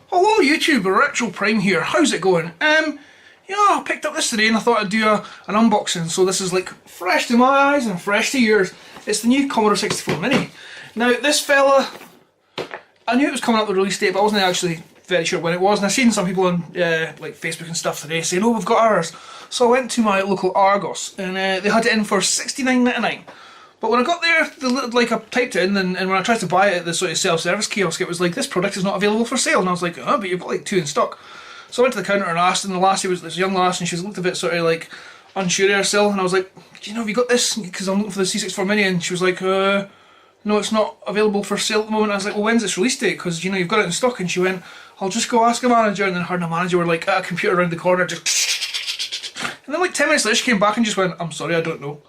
Hello YouTube, Retro Prime here. How's it going? Yeah, I picked up this today and I thought I'd do an unboxing. So this is like fresh to my eyes and fresh to yours. It's the new Commodore 64 Mini. Now this fella, I knew it was coming up with the release date, but I wasn't actually very sure when it was. And I've seen some people on like Facebook and stuff today saying, "Oh, we've got ours." So I went to my local Argos and they had it in for $69.99. But when I got there, I typed it in, and when I tried to buy it at the sort of self-service kiosk, it was like, "This product is not available for sale." And I was like, "Oh, but you've got like 2 in stock." So I went to the counter and asked, and the lassie was this young lass, and she looked a bit sort of like unsure of herself. And I was like, "Do you know, have you got this? Because I'm looking for the C64 Mini." And she was like, "No, it's not available for sale at the moment." I was like, "Well, when's its release date? Because you know you've got it in stock." And she went, "I'll just go ask a manager." And then her and the manager were like at a computer around the corner, just. And then like 10 minutes later, she came back and just went, "I'm sorry, I don't know."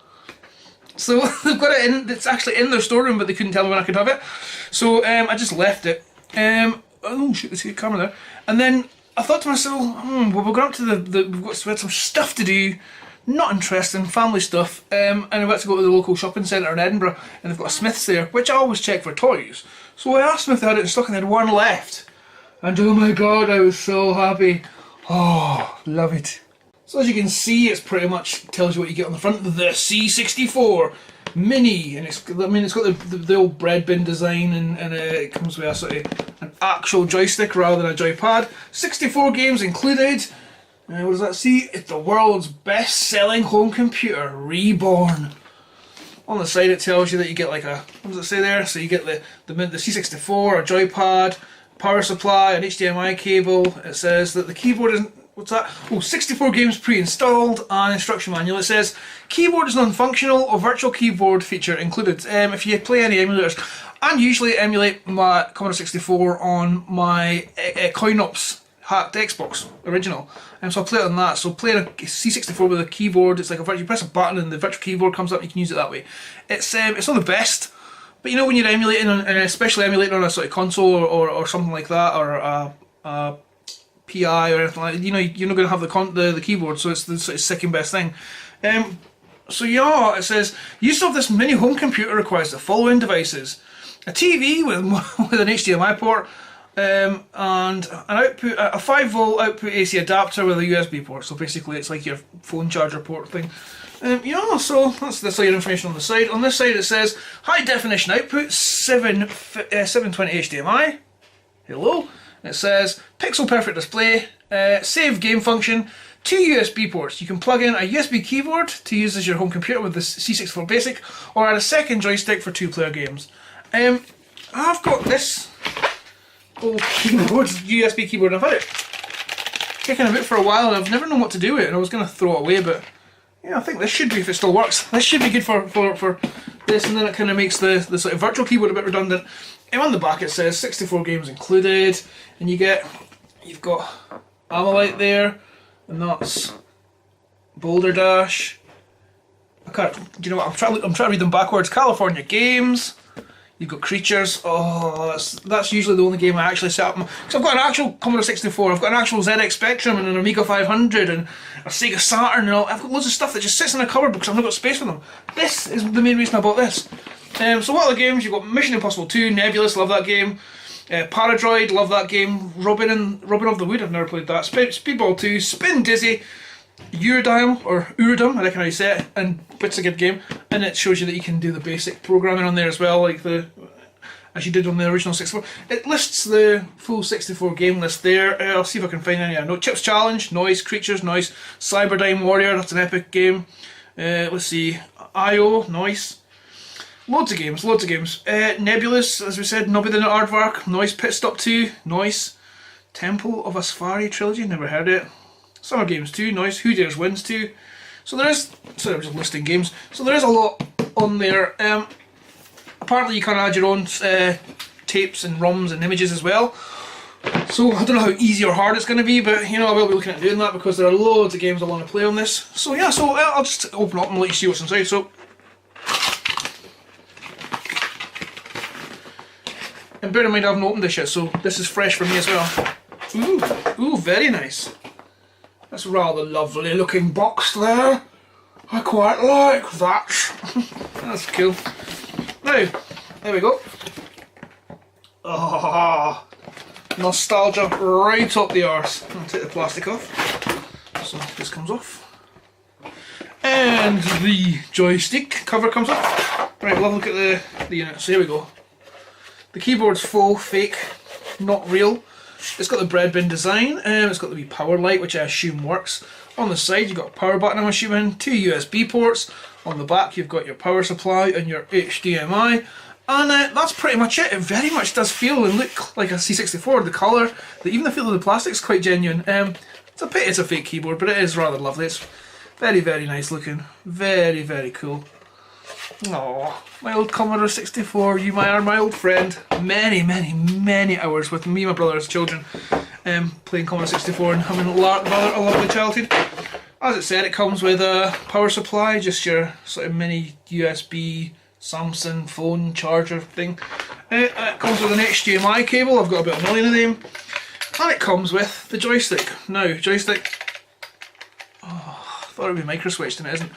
So they've got it in, it's actually in their storeroom, but they couldn't tell me when I could have it. So I just left it. Oh shoot, there's a camera there. And then I thought to myself, well, we're going up to we had some stuff to do, not interesting, family stuff. And we had to go to the local shopping centre in Edinburgh, and they've got a Smith's there, which I always check for toys. So I asked them if they had it in stock, and they had one left. And oh my god, I was so happy. Oh, love it. So as you can see, it's pretty much tells you what you get on the front of the C64 Mini, and it's got the old bread bin design, and it comes with a sort of an actual joystick rather than a joypad. 64 games included. What does that see? It's the world's best-selling home computer reborn. On the side, it tells you that you get like a, what does it say there? So you get the C64, a joypad, power supply, an HDMI cable. It says that the keyboard isn't. What's that? Oh, 64 games pre-installed and instruction manual. It says keyboard is non-functional or virtual keyboard feature included. If you play any emulators, I usually emulate my Commodore 64 on my Coinops hacked Xbox original, and so I play it on that. So playing a C64 with a keyboard, it's like you press a button and the virtual keyboard comes up. You can use it that way. It's not the best, but you know when you're emulating, and especially emulating on a sort of console or something like that, or PI or anything like that, you know, you're not going to have the keyboard, so it's the sort of second best thing. So yeah, it says use of this mini home computer requires the following devices: a TV with an HDMI port, and an output, a 5-volt output AC adapter with a USB port. So basically, it's like your phone charger port thing. Yeah, so that's all your information on the side. On this side, it says high definition output, 720 HDMI. Hello. It says pixel perfect display, save game function, 2 USB ports. You can plug in a USB keyboard to use as your home computer with the C64 Basic, or add a second joystick for 2-player games. I've got this old keyboard, USB keyboard, and I've had it kicking a bit for a while, and I've never known what to do with it, and I was going to throw it away, but yeah, I think this should be, if it still works, this should be good for this, and then it kind of makes the sort of virtual keyboard a bit redundant. And on the back it says 64 games included, and you've got Amalite there, and that's Boulder Dash. Do you know what? I'm trying to read them backwards. California Games. You've got Creatures. Oh, that's usually the only game I actually set up. So I've got an actual Commodore 64. I've got an actual ZX Spectrum and an Amiga 500 and a Sega Saturn and all. I've got loads of stuff that just sits in a cupboard because I've not got space for them. This is the main reason I bought this. So what are the games? You've got Mission Impossible 2, Nebulous, love that game. Paradroid, love that game. Robin of the Wood, I've never played that. Speedball 2, Spin Dizzy, Uridum, I reckon how you say it, and it's a good game. And it shows you that you can do the basic programming on there as well, like as you did on the original 64. It lists the full 64 game list there. I'll see if I can find any. No, Chips Challenge, Noise, Creatures, Noise, Cyberdyne Warrior, that's an epic game. Let's see, IO, Noise. Loads of games. Nebulous, as we said, Nobby the Aardvark, Noise Pit Stop 2, Noise, Temple of Asfari Trilogy, never heard it. Summer Games 2, Noise, Who Dares Wins 2. So there is, sorry I'm just listing games, so there is a lot on there. Apparently you can add your own tapes and ROMs and images as well. So I don't know how easy or hard it's going to be, but you know I will be looking at doing that because there are loads of games I want to play on this. So yeah, so I'll just open up and let you see what's inside. So. And bear in mind I haven't opened this yet, so this is fresh for me as well. Ooh, very nice. That's a rather lovely looking box there. I quite like that. That's cool. Now, there we go. Oh, nostalgia right up the arse. I'll take the plastic off. So this comes off. And the joystick cover comes off. Right, we'll have a look at the unit. So here we go. The keyboard's faux, fake, not real. It's got the bread bin design, it's got the wee power light, which I assume works. On the side you've got a power button, I'm assuming, 2 USB ports. On the back you've got your power supply and your HDMI. And that's pretty much it. It very much does feel and look like a C64. The colour, even the feel of the plastic's quite genuine. It's a pity it's a fake keyboard, but it is rather lovely. It's very, very nice looking. Very, very cool. Aww, my old Commodore 64, you are my old friend. Many, many, many hours with me and my brother as children playing Commodore 64 and having rather a lovely childhood. As it said, it comes with a power supply, just your sort of mini USB Samsung phone charger thing. It comes with an HDMI cable, I've got about a million of them. And it comes with the joystick. Now, joystick, oh, I thought it would be micro switched and it isn't.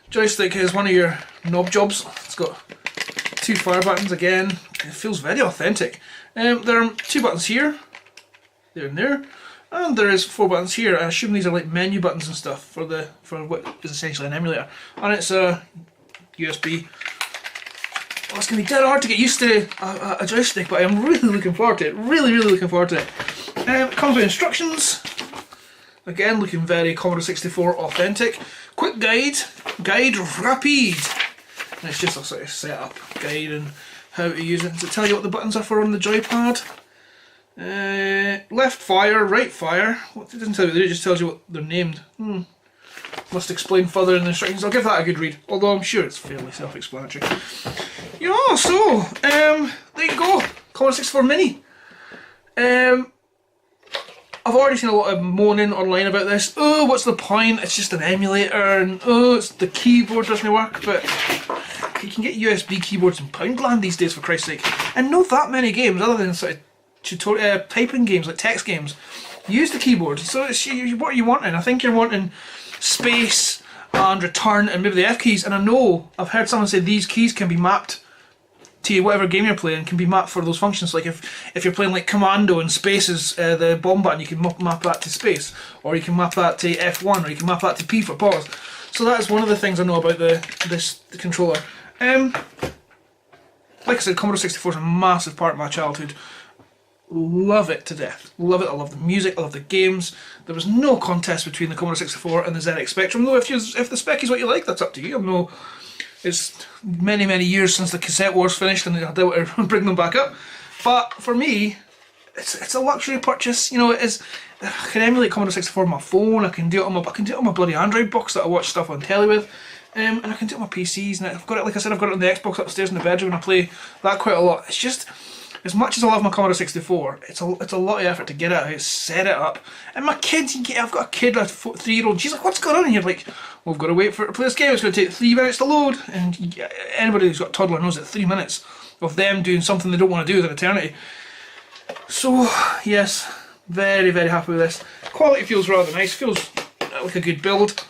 Joystick is one of your knob jobs. It's got 2 fire buttons again. It feels very authentic. There are 2 buttons here, there and there, and there is 4 buttons here. I assume these are like menu buttons and stuff for what is essentially an emulator. And it's a USB. Well, it's going to be dead hard to get used to a joystick, but I'm really looking forward to it. Really, really looking forward to it. It comes with instructions. Again, looking very Commodore 64 authentic. Quick guide rapide. And it's just a sort of setup guide and how to use it. Does it tell you what the buttons are for on the joypad? Left fire, right fire. It doesn't tell you, it just tells you what they're named. Must explain further in the instructions. I'll give that a good read, although I'm sure it's fairly self-explanatory. Yeah, so, there you go. Commodore 64 Mini. I've already seen a lot of moaning online about this. Oh, what's the point? It's just an emulator, and oh, it's the keyboard doesn't work. But you can get USB keyboards in Poundland these days, for Christ's sake. And not that many games, other than sort of tutorial typing games, like text games, use the keyboard. So it's, what are you wanting? I think you're wanting space and return and maybe the F keys. And I know, I've heard someone say these keys can be mapped to whatever game you're playing, can be mapped for those functions. Like if you're playing like Commando and space is the bomb button, you can map that to space, or you can map that to F1, or you can map that to P for pause. So that is one of the things I know about the controller. Like I said, Commodore 64 is a massive part of my childhood. Love it to death. Love it. I love the music. I love the games. There was no contest between the Commodore 64 and the ZX Spectrum. Though if the spec is what you like, that's up to you. It's many, many years since the cassette wars finished and I doubt to bring them back up. But for me, it's a luxury purchase. You know, it is. I can emulate Commodore 64 on my phone. I can do it on my bloody Android box that I watch stuff on telly with. And I can do it on my PCs. And I've got it, like I said, I've got it on the Xbox upstairs in the bedroom, and I play that quite a lot. It's just, as much as I love my Commodore 64, it's a lot of effort to get it out, set it up. And my kids, I've got a kid, a 3-year-old, she's like, what's going on? And you're like, well, we've got to wait for it to play this game, it's going to take 3 minutes to load. And anybody who's got a toddler knows that 3 minutes of them doing something they don't want to do is an eternity. So, yes, very, very happy with this. Quality feels rather nice, feels like a good build.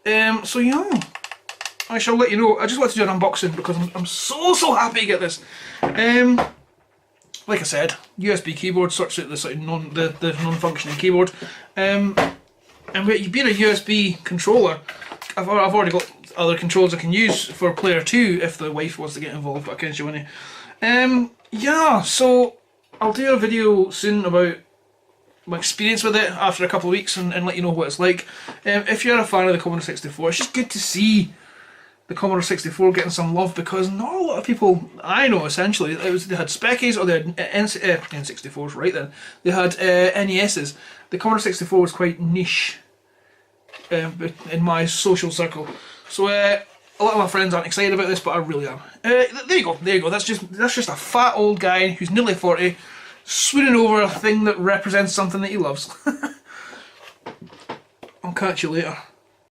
So, yeah, I shall let you know. I just wanted to do an unboxing because I'm so happy to get this. Like I said, USB keyboard, sorts out the sort of non-functioning keyboard. And being a USB controller, I've already got other controls I can use for player 2 if the wife wants to get involved, but I can't show any. Yeah, so I'll do a video soon about my experience with it after a couple of weeks and let you know what it's like. If you're a fan of the Commodore 64, it's just good to see the Commodore 64 getting some love, because not a lot of people I know, essentially, they had Speckies or they had N64s, right then. They had NESs. The Commodore 64 was quite niche in my social circle. So a lot of my friends aren't excited about this, but I really am. There you go. That's just a fat old guy who's nearly 40, swooning over a thing that represents something that he loves. I'll catch you later.